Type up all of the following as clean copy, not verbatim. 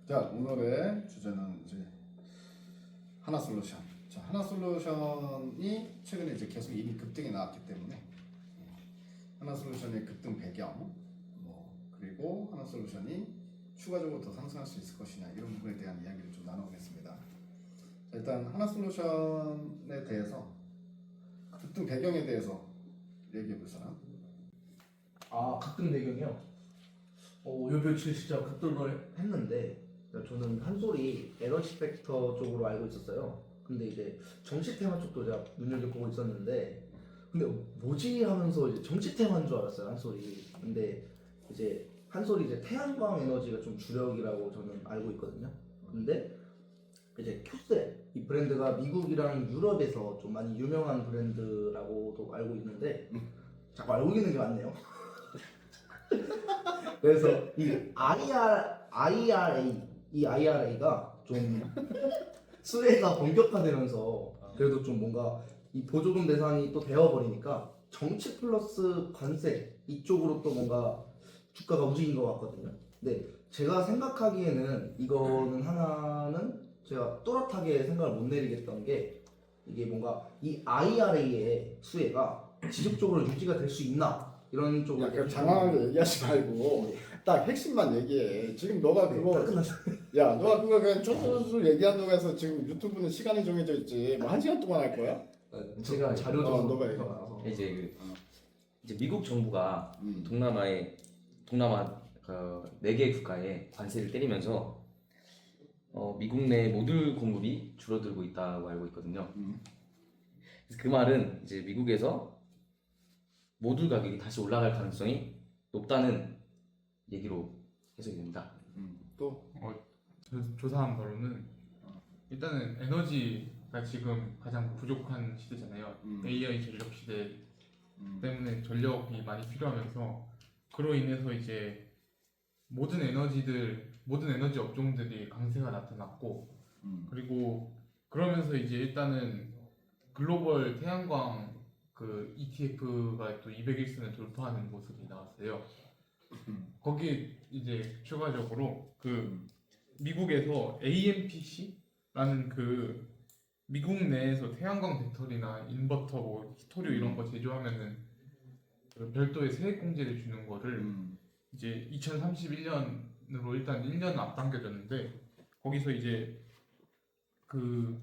자, 오늘의 주제는 이제 하나솔루션. 자, 하나솔루션이 최근에 이제 계속 이미 급등이 나왔기 때문에 하나솔루션의 급등 배경, 그리고 하나솔루션이 추가적으로 더 상승할 수 있을 것이냐 이런 부분에 대한 이야기를 좀 나눠보겠습니다. 자, 일단 하나솔루션에 대해서 급등 배경에 대해서 얘기해 볼 사람. 급등 배경이요? 요 며칠 진짜 급등을 했는데 저는 한솔이 에너지 팩터 쪽으로 알고 있었어요. 근데 이제 정치 테마 쪽도 제가 눈여겨보고 있었는데 근데 뭐지 하면서 이제 정치 테마인 줄 알았어요, 한솔이. 근데 이제 한솔이 이제 태양광 에너지가 좀 주력이라고 저는 알고 있거든요. 근데 이제 큐셀 이 브랜드가 미국이랑 유럽에서 좀 많이 유명한 브랜드라고도 알고 있는데 자꾸 알고 있는 게 많네요. 그래서 이 IRA가 좀 수혜가 본격화되면서 그래도 좀 뭔가 이 보조금 대상이 또 되어버리니까 정치 플러스 관세 이쪽으로 또 뭔가 주가가 움직인 것 같거든요. 근데 제가 생각하기에는 이거는 하나는 제가 또렷하게 생각을 못 내리겠던 게 이게 뭔가 이 IRA의 수혜가 지속적으로 유지가 될 수 있나 이런 쪽으로. 야, 그럼 장황하게 얘기하지 말고 딱 핵심만 얘기해. 지금 너가 그거 다 끝났어. 야, 너가 그거 그냥 쫄쫄쫄 얘기한다고 해서 지금 유튜브는 시간이 정해져 있지. 뭐 1시간 동안 할 거야? 제가 자료 좀 너가 얘기해. 이제 미국 정부가 동남아 그 4개 국가에 관세를 때리면서 미국 내 모듈 공급이 줄어들고 있다고 알고 있거든요. 그래서 그 말은 이제 미국에서 모듈 가격이 다시 올라갈 가능성이 높다는 얘기로 해석이 됩니다. 또 조사한 바로는 일단은 에너지가 지금 가장 부족한 시대잖아요. AI 전력 시대 때문에 전력이 많이 필요하면서 그로 인해서 이제 모든 에너지 업종들이 강세가 나타났고 그리고 그러면서 이제 일단은 글로벌 태양광 그 ETF가 또 200일선을 돌파하는 모습이 나왔어요. 거기 이제 추가적으로 그 미국에서 AMPC라는 그 미국 내에서 태양광 배터리나 인버터, 뭐 히토류 이런 거 제조하면은 그 별도의 세액 공제를 주는 거를 이제 2031년으로 일단 1년 앞당겨졌는데 거기서 이제 그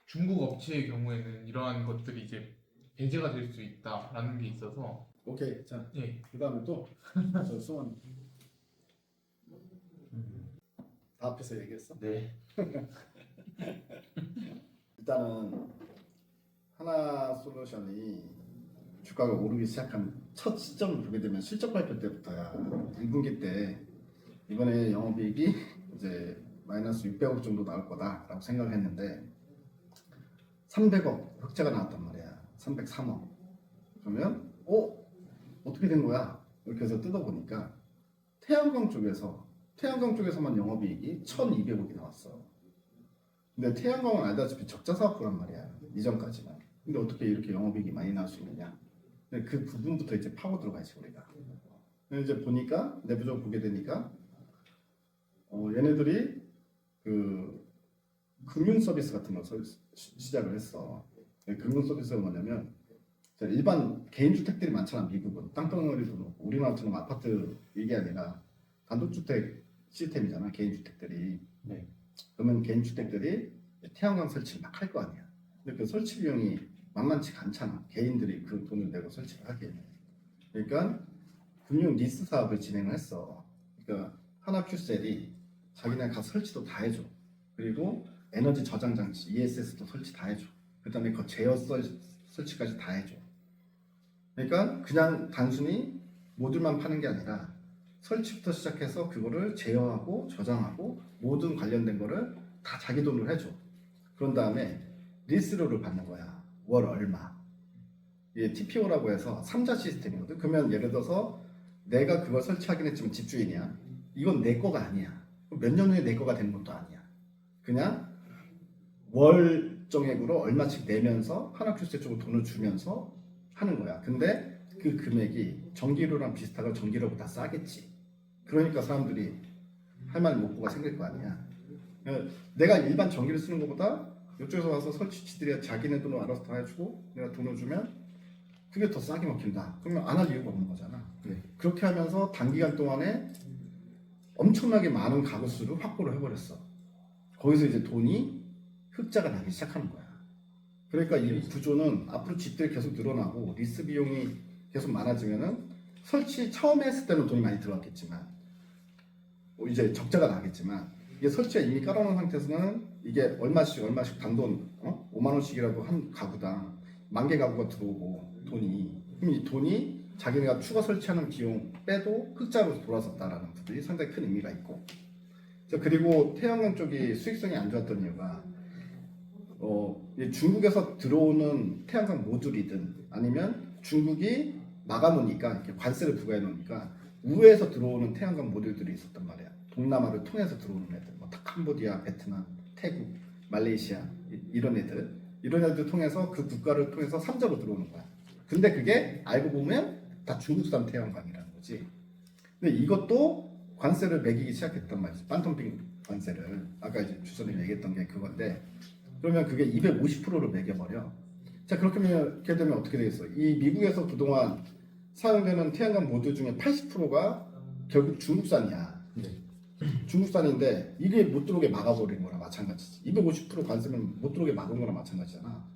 중국 업체의 경우에는 이러한 것들이 이제 배제가 될 수 있다라는 게 있어서. 오케이. 자, 예. 그다음에 또 저 수원 다 앞에서 얘기했어? 네. 일단은 하나솔루션이 주가가 오르기 시작한 첫 시점을 보게 되면 실적 발표 때부터야. 1분기 때 이번에 영업이익이 이제 마이너스 600억 정도 나올 거다라고 생각을 했는데 300억 흑자가 나왔단 말이야. 303억. 그러면 어떻게 된 거야? 이렇게 해서 뜯어보니까 태양광 쪽에서만 영업이익이 1,200억이 나왔어. 근데 태양광은 알다시피 적자 사업부란 말이야. 이전까지는. 근데 어떻게 이렇게 영업이익이 많이 나올 수 있느냐? 근데 그 부분부터 이제 파고 들어가지 우리가. 근데 이제 보니까 내부적으로 보게 되니까 얘네들이 그 금융 서비스 같은 걸 시작을 했어. 금융 서비스가 뭐냐면 일반 개인 주택들이 많잖아. 미국은 땅덩어리도 높고 우리나라처럼 아파트 이게 아니라 단독주택 시스템이잖아. 개인 주택들이. 네. 그러면 개인 주택들이 태양광 설치를 막 할 거 아니야. 근데 그 설치 비용이 만만치가 않잖아. 개인들이 그 돈을 내고 설치를 하기에는. 그러니까 금융 리스 사업을 진행을 했어. 그러니까 하나큐셀이 자기네 가서 설치도 다 해줘. 그리고 에너지 저장 장치 ESS도 설치 다 해줘. 그다음에 그 제어 설치까지 다 해줘. 그러니까 그냥 단순히 모듈만 파는 게 아니라 설치부터 시작해서 그거를 제어하고 저장하고 모든 관련된 거를 다 자기 돈으로 해줘. 그런 다음에 리스료를 받는 거야. 월 얼마. 이게 TPO라고 해서 3자 시스템이거든. 그러면 예를 들어서 내가 그걸 설치하긴 했지만 집주인이야. 이건 내 거가 아니야. 몇 년 후에 내 거가 되는 것도 아니야. 그냥 월 정액으로 얼마씩 내면서 하나큐셀 쪽으로 돈을 주면서 하는 거야. 근데 그 금액이 전기료랑 비슷하고 전기료보다 싸겠지. 그러니까 사람들이 할 만한 욕구가 생길 거 아니야. 내가 일반 전기를 쓰는 것보다 이쪽에서 와서 설치치들이 자기네 돈으로 알아서 다 해주고 내가 돈을 주면 그게 더 싸게 먹힌다. 그러면 안 할 이유가 없는 거잖아. 그렇게 하면서 단기간 동안에 엄청나게 많은 가구 수를 확보를 해버렸어. 거기서 이제 돈이 흑자가 나기 시작하는 거야. 그러니까 이 구조는 앞으로 집들이 계속 늘어나고 리스 비용이 계속 많아지면은 설치 처음에 했을 때는 돈이 많이 들어갔겠지만 이제 적자가 나겠지만 이게 설치가 이미 깔아놓은 상태에서는 이게 얼마씩 단돈 5만 원씩이라도 한 가구당 10,000개 가구가 들어오고 돈이 그럼 이 돈이 자기네가 추가 설치하는 비용 빼도 흑자로 돌아섰다라는 부분이 상당히 큰 의미가 있고 그리고 태양광 쪽이 수익성이 안 좋았던 이유가 중국에서 들어오는 태양광 모듈이든 아니면 중국이 막아놓으니까 이렇게 관세를 부과해 놓으니까 우회해서 들어오는 태양광 모듈들이 있었단 말이야. 동남아를 통해서 들어오는 애들, 뭐 캄보디아, 베트남, 태국, 말레이시아 이런 애들 통해서 그 국가를 통해서 삼자로 들어오는 거야. 근데 그게 알고 보면 다 중국산 태양광이라는 거지. 근데 이것도 관세를 매기기 시작했단 말이지. 반텀핑 관세를 아까 이제 주선이 얘기했던 게 그건데 그러면 그게 250%로 매겨버려. 자 그렇게 되면 어떻게 되겠어? 이 미국에서 그동안 사용되는 태양광 모듈 중에 80%가 결국 중국산이야. 중국산인데 이게 못 들어오게 막아버린 거랑 마찬가지지. 250% 관세면 못 들어오게 막은 거랑 마찬가지잖아.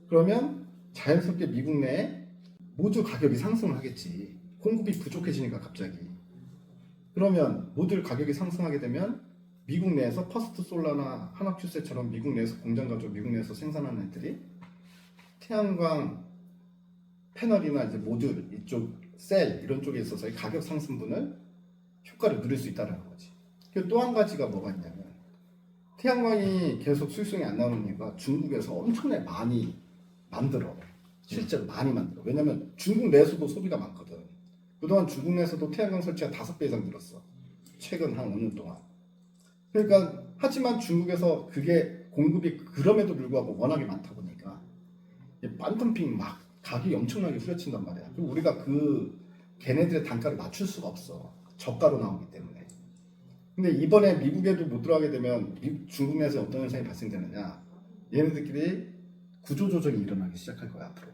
그러면 자연스럽게 미국 내에 모듈 가격이 상승을 하겠지. 공급이 부족해지니까 갑자기. 그러면 모듈 가격이 상승하게 되면 미국 내에서 퍼스트 솔라나 한화큐세처럼 미국 내에서 공장 가지고 미국 내에서 생산하는 애들이 태양광 패널이나 이제 모듈 이쪽 셀 이런 쪽에 있어서의 가격 상승분을 효과를 누릴 수 있다는 거지. 또 한 가지가 뭐가 있냐면 태양광이 계속 수익성이 안 나오는 이유가 중국에서 엄청나게 많이 만들어. 실제로 많이 만들어. 왜냐면 중국 내에서도 소비가 많거든. 그동안 중국 내에서도 태양광 설치가 5배 이상 늘었어. 최근 한 5년 동안. 그러니까 하지만 중국에서 그게 공급이 그럼에도 불구하고 워낙에 많다 보니까 반텀핑 막 가격이 엄청나게 후려친단 말이야. 그리고 우리가 그 걔네들의 단가를 맞출 수가 없어. 저가로 나오기 때문에. 근데 이번에 미국에도 못 들어가게 되면 중국 내에서 어떤 현상이 발생되느냐? 얘네들끼리 구조조정이 일어나기 시작할 거야 앞으로.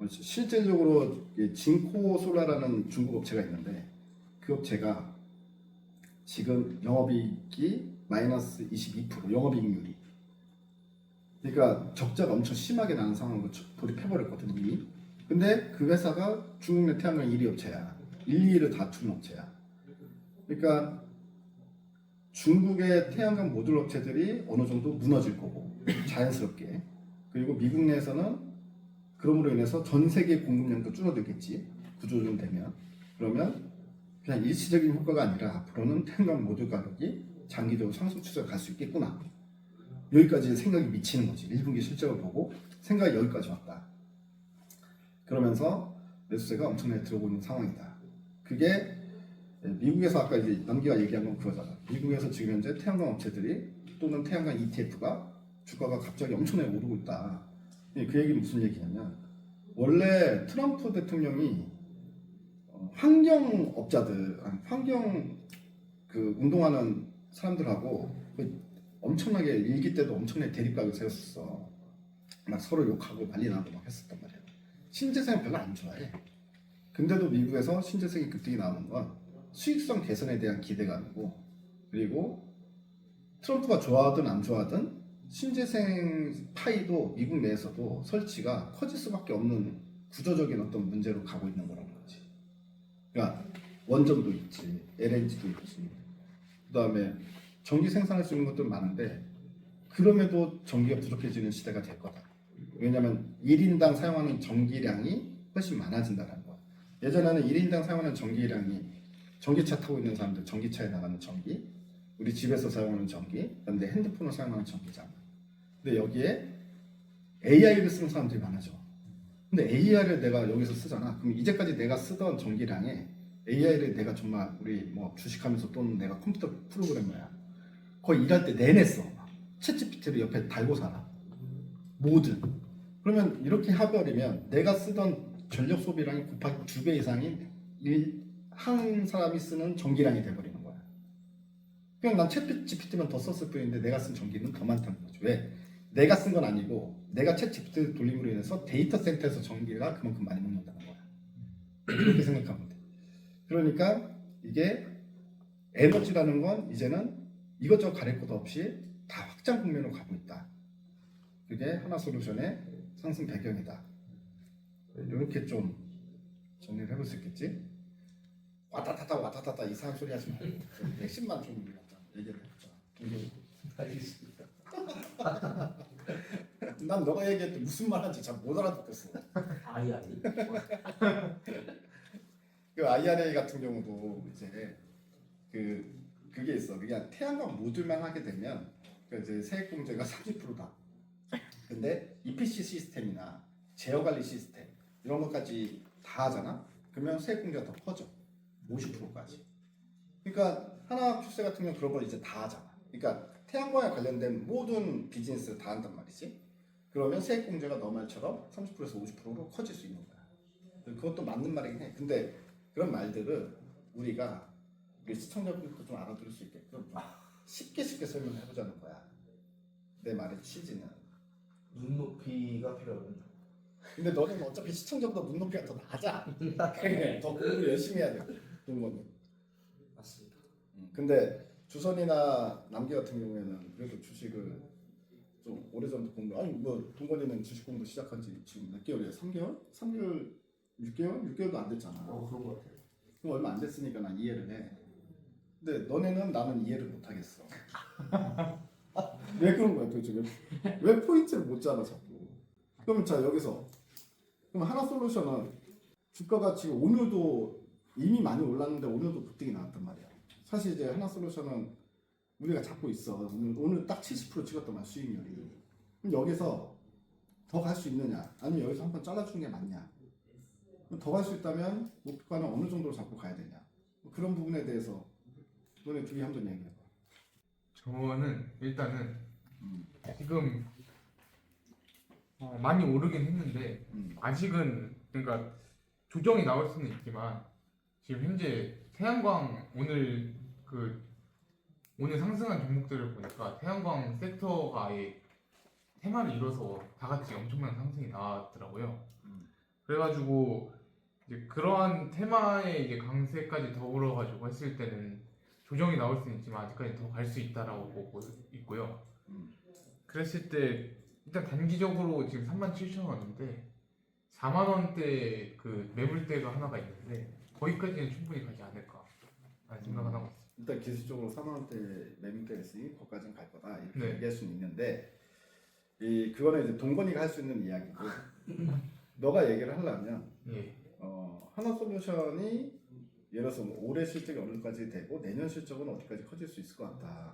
실질적으로 진코 솔라라는 중국 업체가 있는데 그 업체가 지금 영업이익이 마이너스 22% 영업이익률이 그러니까 적자가 엄청 심하게 나는 상황으로 돌입해버렸거든요 이미. 근데 그 회사가 중국 내 태양광 1위 업체야. 1, 2위를 다투는 업체야. 그러니까 중국의 태양광 모듈 업체들이 어느 정도 무너질 거고 자연스럽게. 그리고 미국 내에서는 그럼으로 인해서 전 세계 공급량도 줄어들겠지. 구조조정 되면. 그러면 그냥 일시적인 효과가 아니라 앞으로는 태양광 모듈 가격이 장기적으로 상승 추세가 갈 수 있겠구나. 여기까지 생각이 미치는 거지. 1분기 실적을 보고 생각이 여기까지 왔다. 그러면서 매수세가 엄청나게 들어오고 있는 상황이다. 그게 미국에서 아까 이제 남기가 얘기한 건 그거잖아. 미국에서 지금 현재 태양광 업체들이 또는 태양광 ETF가 주가가 갑자기 엄청나게 오르고 있다. 그 얘기는 무슨 얘기냐면 원래 트럼프 대통령이 환경업자들, 환경 그 운동하는 사람들하고 엄청나게 일기 때도 엄청나게 대립각을 세웠었어. 막 서로 욕하고 난리 나고 막 했었단 말이야. 신재생 별로 안 좋아해. 근데도 미국에서 신재생이 급등이 나오는 건 수익성 개선에 대한 기대감이고 그리고 트럼프가 좋아하든 안 좋아하든 신재생 파이도 미국 내에서도 설치가 커질 수밖에 없는 구조적인 어떤 문제로 가고 있는 거라는 거지. 그러니까 원전도 있지, LNG도 있지, 그 다음에 전기 생산할 수 있는 것도 많은데 그럼에도 전기가 부족해지는 시대가 될 거다. 왜냐하면 1인당 사용하는 전기량이 훨씬 많아진다는 거야. 예전에는 1인당 사용하는 전기량이 전기차 타고 있는 사람들, 전기차에 나가는 전기, 우리 집에서 사용하는 전기, 그다음에 내 핸드폰을 사용하는 전기잖아. 근데 여기에 AI를 쓰는 사람들이 많아져. 근데 AI를 내가 여기서 쓰잖아. 그럼 이제까지 내가 쓰던 전기량에 AI를 내가 정말 우리 뭐 주식하면서 또는 내가 컴퓨터 프로그래머야. 거의 일할 때 내내 써. 챗GPT를 옆에 달고 살아. 뭐든. 그러면 이렇게 해버리면 내가 쓰던 전력 소비량이 곱하기 2배 이상인 한 사람이 쓰는 전기량이 돼버리는 거야. 그냥 난 챗 GPT만 더 썼을 뿐인데 내가 쓴 전기는 더 많다는 거죠. 왜? 내가 쓴 건 아니고 내가 챗 GPT 돌림으로 인해서 데이터 센터에서 전기가 그만큼 많이 먹는다는 거야. 그렇게 생각하면 돼. 그러니까 이게 에너지라는 건 이제는 이것저것 가릴 것 없이 다 확장 국면으로 가고 있다. 그게 하나솔루션의 상승 배경이다. 이렇게 좀 정리를 해볼 수 있겠지? 와타타타 이상한 소리 하지 말고 핵심만 좀 얘기를 해보자. 알겠습니다. 난 너가 얘기할 때 무슨 말 하는지 잘 못 알아듣겠어. 아니. 그 IRA 같은 경우도 이제 그게 있어. 그냥 태양광 모듈만 하게 되면 그 이제 세액공제가 30%다. 근데 EPC 시스템이나 제어 관리 시스템 이런 것까지 다 하잖아. 그러면 세액공제가 더 커져. 50%까지. 그러니까 하나투자 같은 경우 그런 걸 이제 다 하잖아. 그러니까 태양광에 관련된 모든 비즈니스를 다 한단 말이지. 그러면 세액공제가 너 말처럼 30%에서 50%로 커질 수 있는 거야. 그것도 맞는 말이긴 해. 근데 그런 말들을 우리가 우리 시청자분들도 좀 알아들을 수 있게끔 쉽게 설명해보자는 거야. 내 말의 취지는. 눈높이가 필요하군요. 근데 너는 어차피 시청자보다 눈높이가 더 낮아. 그래, 더 공부를 열심히 해야 돼. 동건이. 맞습니다. 근데 주선이나 남기 같은 경우에는 그래도 주식을 좀 오래전부터 공부. 아니 뭐 동건이는 주식 공부 시작한 지 지금 몇 개월이야? 3개월? 3개월? 6개월? 6개월도 안 됐잖아. 그런 것 같아요. 그럼 얼마 안 됐으니까 난 이해를 해. 근데 너네는 나는 이해를 못 하겠어. 왜 그런 거야 도대체? 왜 포인트를 못 잡아 자꾸? 그러면 자 여기서 그럼 하나솔루션은 주가가 지금 오늘도 이미 많이 올랐는데 오늘도 급등이 나왔단 말이야. 사실 이제 하나솔루션은 우리가 잡고 있어. 오늘 딱 70% 찍었단 말이야 수익률이. 그럼 여기서 더 갈 수 있느냐? 아니면 여기서 한번 잘라주는 게 맞냐? 더 갈 수 있다면 목표가는 어느 정도로 잡고 가야 되냐? 그런 부분에 대해서 너네 둘이 한번 얘기해봐. 저는 일단은 지금 많이 오르긴 했는데 아직은 그러니까 조정이 나올 수는 있지만 지금 현재 태양광 오늘 상승한 종목들을 보니까 태양광 섹터가 아예 테마를 이뤄서 다 같이 엄청난 상승이 나왔더라고요. 그래가지고 이제 그러한 테마의 이제 강세까지 더불어가지고 했을 때는 조정이 나올 수는 있지만 아직까지 더 갈 수 있다라고 보고 있고요. 그랬을 때 일단 단기적으로 지금 37,000원인데 4만 원대 그 매물대가 하나가 있는데 거기까지는 충분히 가지 않을까 라는 생각을 하고 있습니다. 일단 기술적으로 4만 원대 매물대가 있으니 거기까지는 갈 거다 이렇게 네. 얘기할 수는 있는데 그거는 이제 동건이가 할 수 있는 이야기고 너가 얘기를 하려면 예. 하나솔루션이 예를 들어서 뭐 올해 실적이 어느까지 되고 내년 실적은 어디까지 커질 수 있을 것 같다.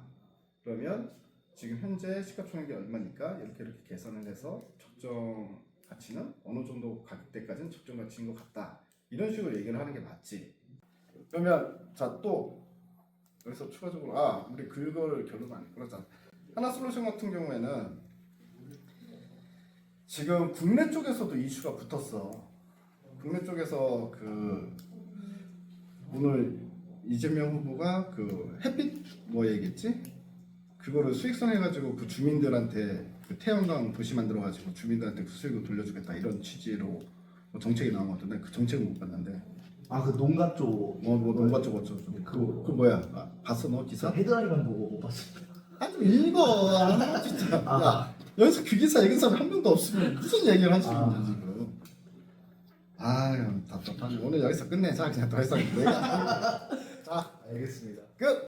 그러면 지금 현재 시가총액이 얼마니까 이렇게 계산을 해서 적정 가치는 어느 정도 가격대까지는 적정 가치인 것 같다. 이런 식으로 얘기를 하는 게 맞지. 그러면 자 또 여기서 추가적으로 우리 그걸 결론 안 했구나. 하나솔루션 같은 경우에는 지금 국내 쪽에서도 이슈가 붙었어. 국내 쪽에서 오늘 이재명 후보가 햇빛 뭐 얘기했지? 그거를 수익성 해가지고 그 주민들한테 태양광 도시 만들어가지고 주민들한테 수익을 돌려주겠다 이런 취지로 뭐 정책이 나온 것 같은데 그 정책은 못 봤는데. 그 농가 쪽. 뭐 농가 쪽 어쩌고. 그 뭐야? 봤어 너 기사? 헤드라인만 보고 못 봤습니다. 좀 읽어. 진짜. 야, 여기서 그 기사 읽은 사람 한 명도 없으면 무슨 얘기를 할 수 있냐 지금. 아유 답답하네. 오늘 여기서 끝내자. 그냥 더 이상 내가. 자 알겠습니다. 끝.